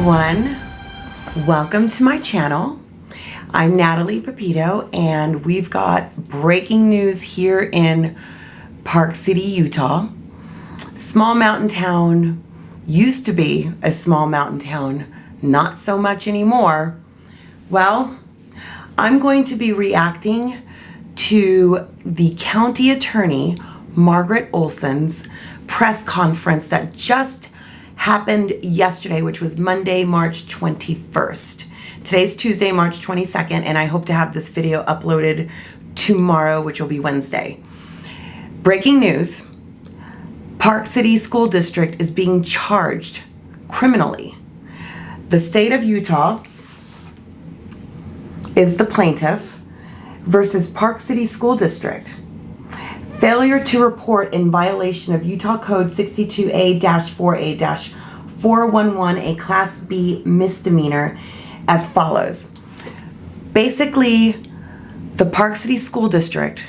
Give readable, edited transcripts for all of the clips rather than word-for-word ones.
everyone, welcome to my channel. I'm Natalie Pepito and we've got breaking news here in Park City, Utah. Small mountain town, used to be a small mountain town, not so much anymore. Well, I'm going to be reacting to the County Attorney Margaret Olsen's press conference that just happened yesterday, which was Monday, March 21st. Today's Tuesday, March 22nd, and I hope to have this video uploaded tomorrow, which will be Wednesday. Breaking news, Park City School District is being charged criminally. The state of Utah is the plaintiff versus Park City School District. Failure to report in violation of Utah Code 62A-4A-411, a Class B misdemeanor, as follows. Basically, the Park City School District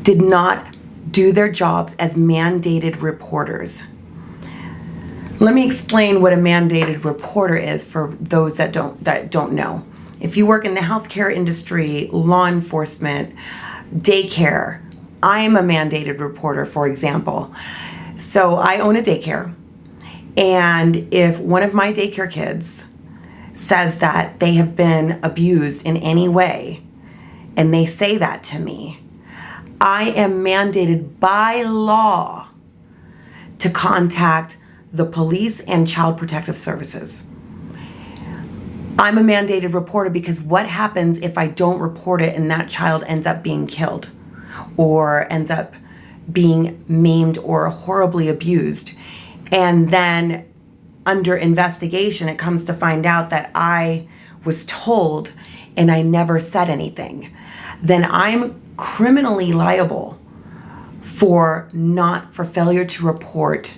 did not do their jobs as mandated reporters. Let me explain what a mandated reporter is for those that don't know. If you work in the healthcare industry, law enforcement, daycare, I'm a mandated reporter, for example. So I own a daycare, and if one of my daycare kids says that they have been abused in any way, and they say that to me, I am mandated by law to contact the police and Child Protective Services. I'm a mandated reporter because what happens if I don't report it and that child ends up being killed or ends up being maimed or horribly abused? And then under investigation, it comes to find out that I was told and I never said anything. Then I'm criminally liable for failure to report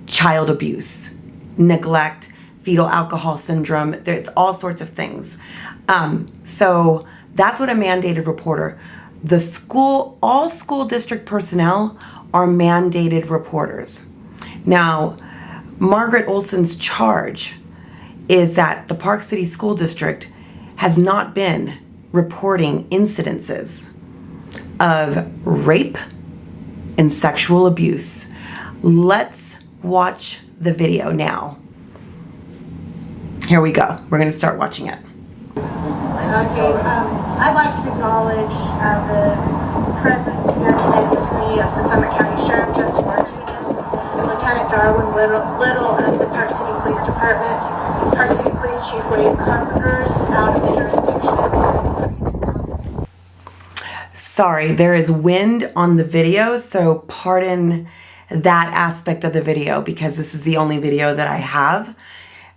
child abuse, neglect, fetal alcohol syndrome. It's all sorts of things. So that's what a mandated reporter. All school district personnel are mandated reporters. Now, Margaret Olsen's charge is that the Park City School District has not been reporting incidences of rape and sexual abuse. Let's watch the video now. Here we go. We're going to start watching it. Okay, I'd like to acknowledge the presence here today with me of the Summit County Sheriff, Justin Martinez, and Lieutenant Darwin Little of the Park City Police Department, Park City Police Chief Wade Carpenter's out of the jurisdiction of Sorry, there is wind on the video, so pardon that aspect of the video because this is the only video that I have.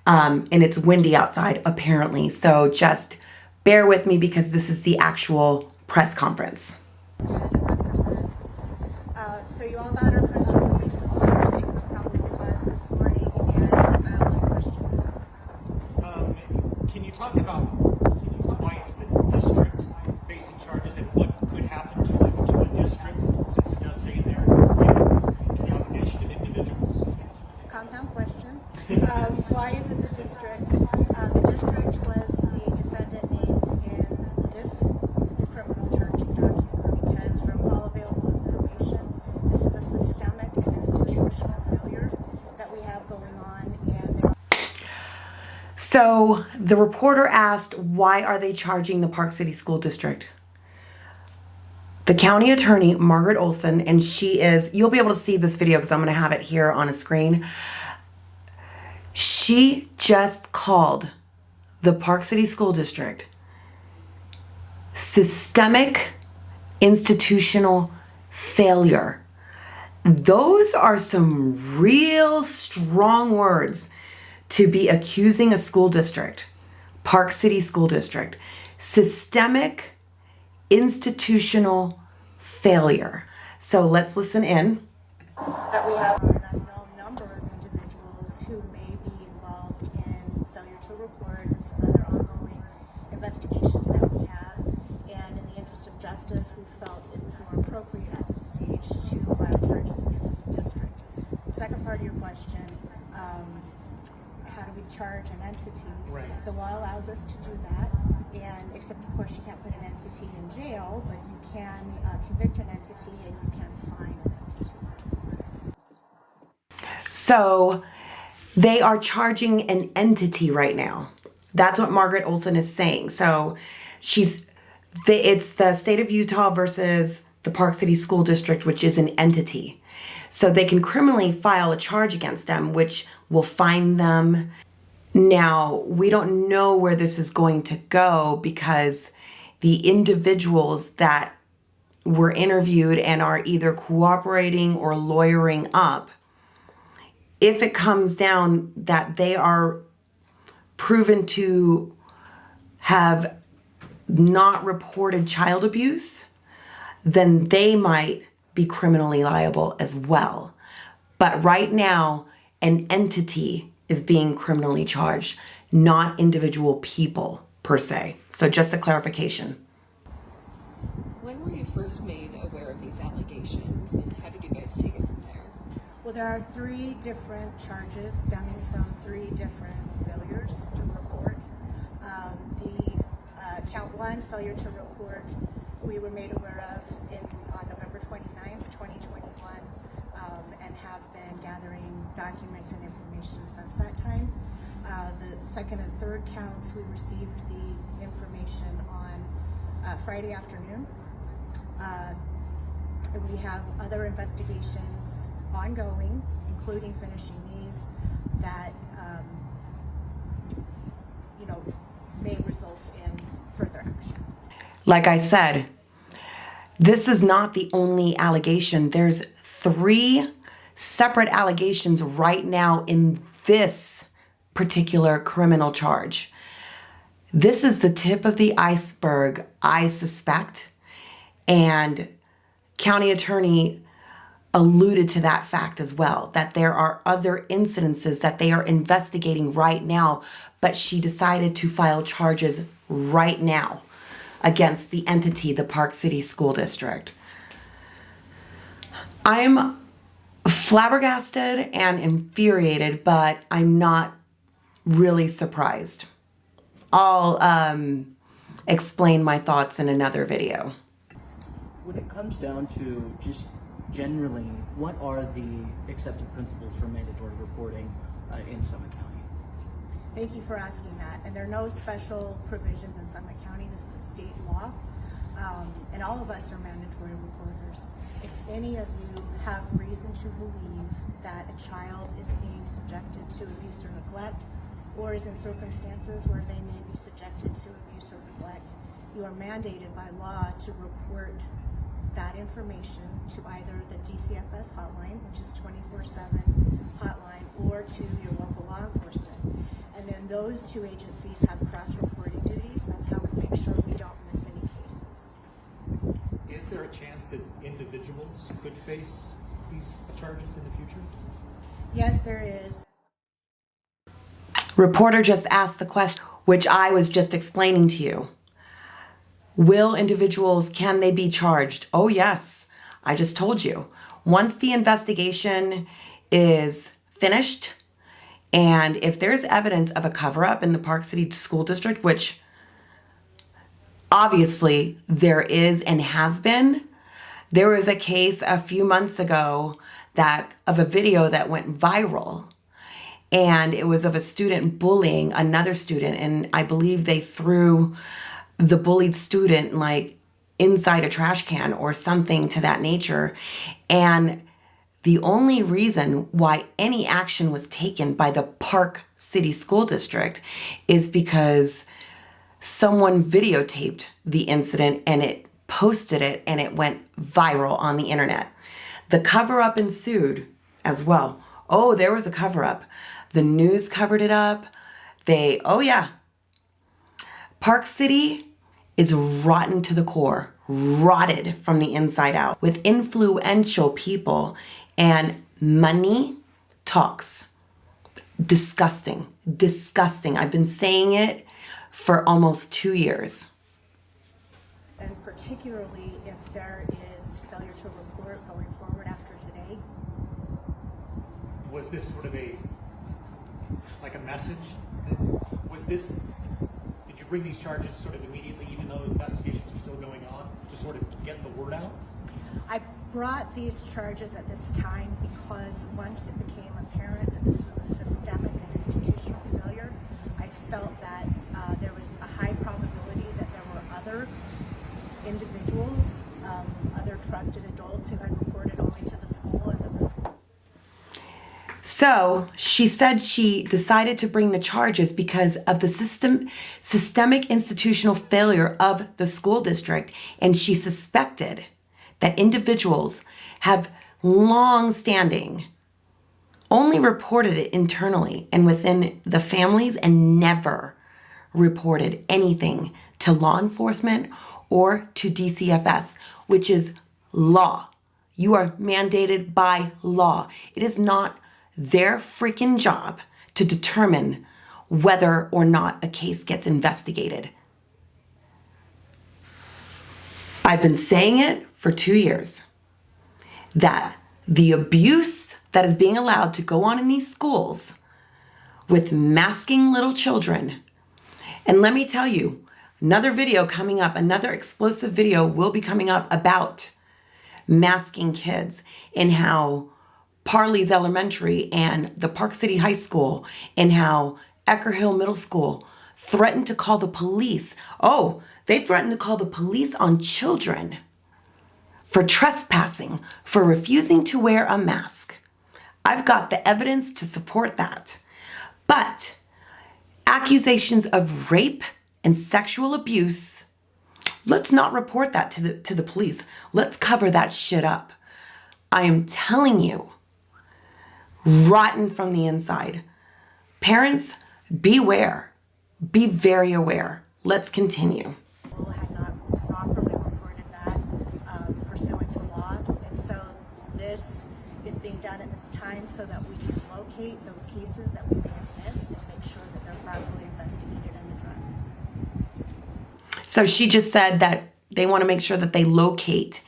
And it's windy outside, apparently. So just bear with me because this is the actual press conference. So you all got our press release. Thursday probably was this morning, and I'll take questions. Can you talk about why it's the district facing charges and what could happen to the district, since it does say in there it's the obligation of individuals? Compound questions. Why is it the district? The district was the defendant named in this criminal charging document because from all available information, this is a systemic and institutional failure that we have going on. So the reporter asked, why are they charging the Park City School District? The County Attorney, Margaret Olsen, and you'll be able to see this video because I'm going to have it here on a screen. She just called the Park City School District systemic institutional failure. Those are some real strong words to be accusing a school district, Park City School District, systemic institutional failure. So let's listen in. That we have an unknown number of individuals who may be involved in failure to report and some other ongoing investigations that we have. And in the interest of justice, we felt it was more appropriate at this stage to file charges against the district. The second part of your question, how do we charge an entity. Right. The law allows us to do that, and except of course you can't put an entity in jail, but you can convict an entity and you can fine an entity. So they are charging an entity right now. That's what Margaret Olsen is saying. So it's the state of Utah versus the Park City School District, which is an entity. So they can criminally file a charge against them, which will fine them. Now, we don't know where this is going to go because the individuals that were interviewed and are either cooperating or lawyering up, if it comes down that they are proven to have not reported child abuse, then they might be criminally liable as well. But right now, an entity is being criminally charged, not individual people per se. So just a clarification. When were you first made aware of these allegations, and how did you guys take it from there? Well, there are 3 different charges stemming from 3 different failures to report. Count 1, failure to report, we were made aware of on November 29th, 2021, and have been gathering documents and information since that time. The second and third counts, we received the information on Friday afternoon. We have other investigations ongoing, including finishing these, that may result in further action. Like I said, this is not the only allegation. There's 3 separate allegations right now in this particular criminal charge. This is the tip of the iceberg, I suspect, and County Attorney alluded to that fact as well, that there are other incidences that they are investigating right now, but she decided to file charges right now against the entity, the Park City School District. I'm flabbergasted and infuriated, but I'm not really surprised. I'll explain my thoughts in another video. When it comes down to just generally, what are the accepted principles for mandatory reporting in Summit County? Thank you for asking that. And there are no special provisions in Summit County. This is a state law. And all of us are mandatory reporters. If any of you have reason to believe that a child is being subjected to abuse or neglect, or is in circumstances where they may be subjected to abuse or neglect, you are mandated by law to report that information to either the DCFS hotline, which is 24/7 hotline, or to your local law enforcement. And then those 2 agencies have cross-reporting duties. That's how we make sure we don't miss any cases. Is there a chance that individuals could face these charges in the future? Yes, there is. Reporter just asked the question, which I was just explaining to you. Will individuals, can they be charged? Oh yes, I just told you. Once the investigation is finished, and if there's evidence of a cover-up in the Park City School District, which obviously there is and has been, there was a case a few months ago of a video that went viral, and it was of a student bullying another student, and I believe they threw the bullied student like inside a trash can or something to that nature. And the only reason why any action was taken by the Park City School District is because someone videotaped the incident and it posted it and it went viral on the internet. The cover-up ensued as well. Oh, there was a cover-up. The news covered it up. Oh yeah. Park City is rotten to the core, rotted from the inside out, with influential people, and money talks. Disgusting, disgusting. I've been saying it for almost 2 years. And particularly if there is failure to report going forward after today. Was this sort of a like a message? Was this, did you bring these charges sort of immediately, even though investigations are still going on, to sort of get the word out? I brought these charges at this time because once it became apparent that this was a systemic and institutional failure, I felt that there was a high probability that there were other individuals, other trusted adults who had reported only to the school and that the school. So she said she decided to bring the charges because of the systemic institutional failure of the school district, and she suspected that individuals have long-standing only reported it internally and within the families and never reported anything to law enforcement or to DCFS, which is law. You are mandated by law. It is not their freaking job to determine whether or not a case gets investigated. I've been saying it for 2 years that the abuse that is being allowed to go on in these schools with masking little children. And let me tell you, another video coming up, another explosive video will be coming up about masking kids and how Parley's Elementary and the Park City High School and how Ecker Hill Middle School threatened to call the police. Oh, they threatened to call the police on children for trespassing, for refusing to wear a mask. I've got the evidence to support that. But accusations of rape and sexual abuse, let's not report that to the police. Let's cover that shit up. I am telling you, rotten from the inside. Parents, beware. Be very aware. Let's continue. Had not properly reported that pursuant to law, and so this is being done at this time so that we can locate those cases that we may have missed and make sure that they're properly investigated and addressed. So she just said that they want to make sure that they locate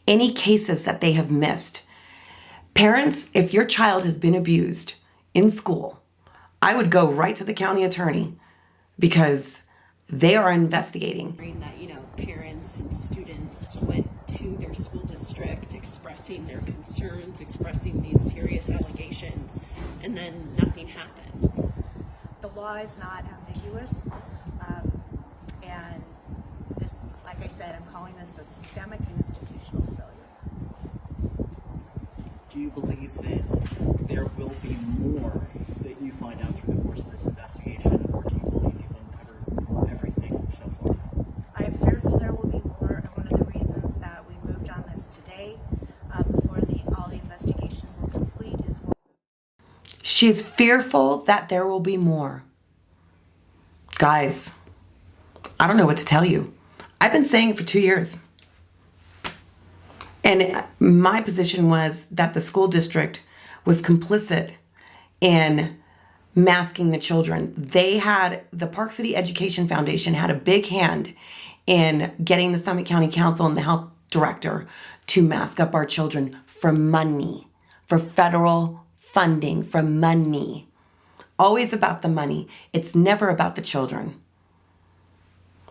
any cases that they have missed. Parents, if your child has been abused in school, I would go right to the county attorney because they are investigating. That, you know, parents and students went to their school district expressing their concerns, expressing these serious allegations, and then nothing happened. The law is not ambiguous, and this, like I said, I'm calling this a systemic and institutional failure. Do you believe that there will be more that you find out through the course of this investigation, or do you believe you've uncovered everything so far? I am fearful there will be more, and one of the reasons that we moved on this today, before all the investigations were complete, is She is fearful that there will be more. Guys, I don't know what to tell you. I've been saying it for 2 years. And my position was that the school district was complicit in masking the children. The Park City Education Foundation had a big hand in getting the Summit County Council and the health director to mask up our children for money, for federal funding, for money. Always about the money. It's never about the children.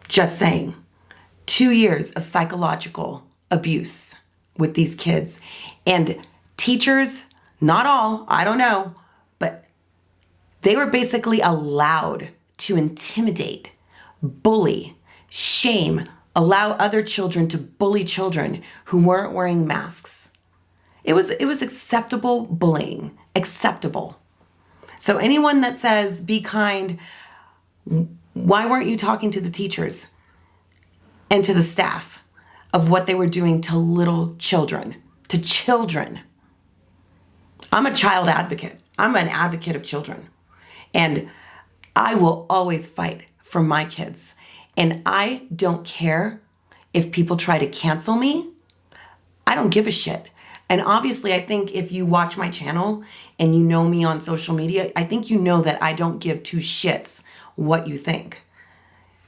Just saying. 2 years of psychological abuse with these kids. And teachers, not all, I don't know, but they were basically allowed to intimidate, bully, shame, allow other children to bully children who weren't wearing masks. It was acceptable bullying, acceptable. So anyone that says, be kind, why weren't you talking to the teachers and to the staff of what they were doing to little children, to children? I'm a child advocate. I'm an advocate of children. And I will always fight for my kids. And I don't care if people try to cancel me. I don't give a shit. And obviously, I think if you watch my channel and you know me on social media, I think you know that I don't give two shits what you think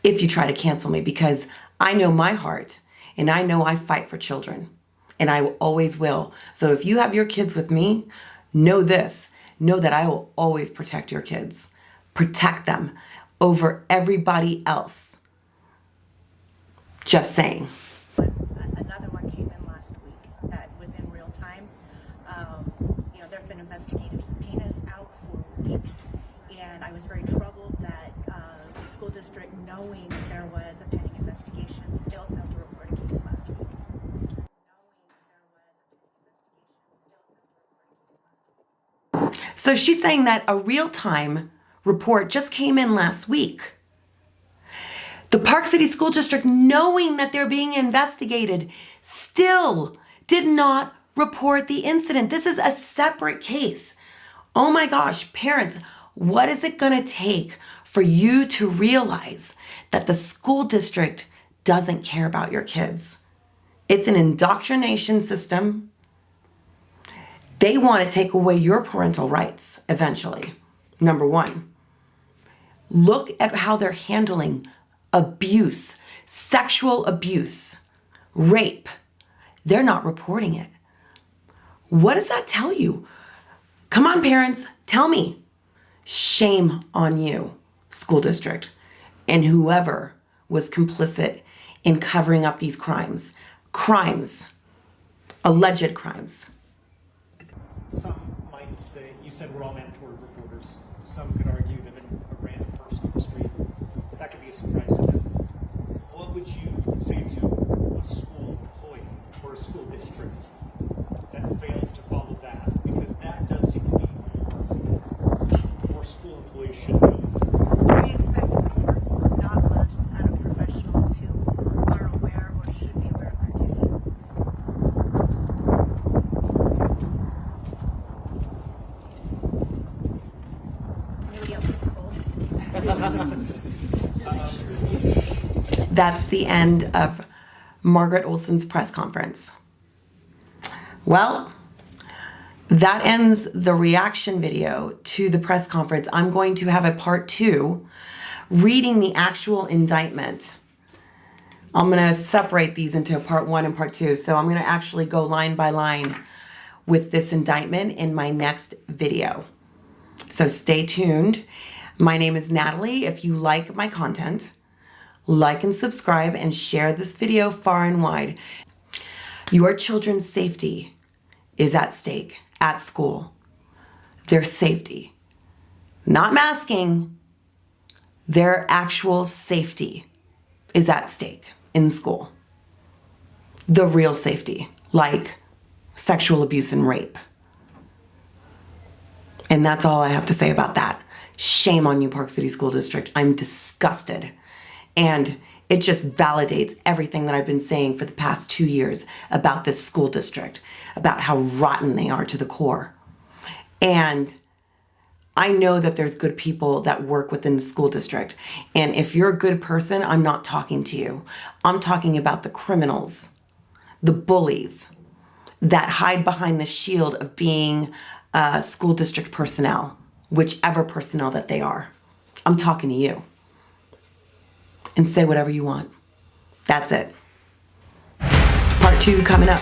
if you try to cancel me, because I know my heart and I know I fight for children and I always will. So if you have your kids with me, know this. know that I will always protect your kids. Protect them over everybody else. Just saying. Another one came in last week that was in real time. There have been investigative subpoenas out for weeks, and I was very troubled that the school district, knowing that there was a pending investigation, still failed to report a case last week. So she's saying that a real-time report just came in last week. The Park City School District, knowing that they're being investigated, still did not report the incident. This is a separate case. Oh my gosh, parents, what is it going to take for you to realize that the school district doesn't care about your kids? It's an indoctrination system. They want to take away your parental rights eventually. Number one, look at how they're handling abuse, sexual abuse, rape. They're not reporting it. What does that tell you? Come on, parents, tell me. Shame on you, school district, and whoever was complicit in covering up these crimes. Crimes, alleged crimes. Some might say, you said we're all mandatory reporters. Some could argue that a random person on the street, that could be a surprise to them. What would you say to a school employee or a school district that fails to follow that? Because that does seem to be more school employees should know. We expect more, not less, out of professionals who are aware or should be aware of their duty. Anybody else Nicole? That's the end of Margaret Olsen's press conference. Well, that ends the reaction video to the press conference. I'm going to have a part 2 reading the actual indictment. I'm going to separate these into part 1 and part 2. So I'm going to actually go line by line with this indictment in my next video. So stay tuned. My name is Natalie. If you like my content, like and subscribe and share this video far and wide. Your children's safety is at stake at school. Their safety, not masking, their actual safety is at stake in school. The real safety, like sexual abuse and rape. And that's all I have to say about that. Shame on you, Park City School District. I'm disgusted. And it just validates everything that I've been saying for the past 2 years about this school district, about how rotten they are to the core. And I know that there's good people that work within the school district. And if you're a good person, I'm not talking to you. I'm talking about the criminals, the bullies that hide behind the shield of being school district personnel, whichever personnel that they are. I'm talking to you. And say whatever you want. That's it. Part 2 coming up.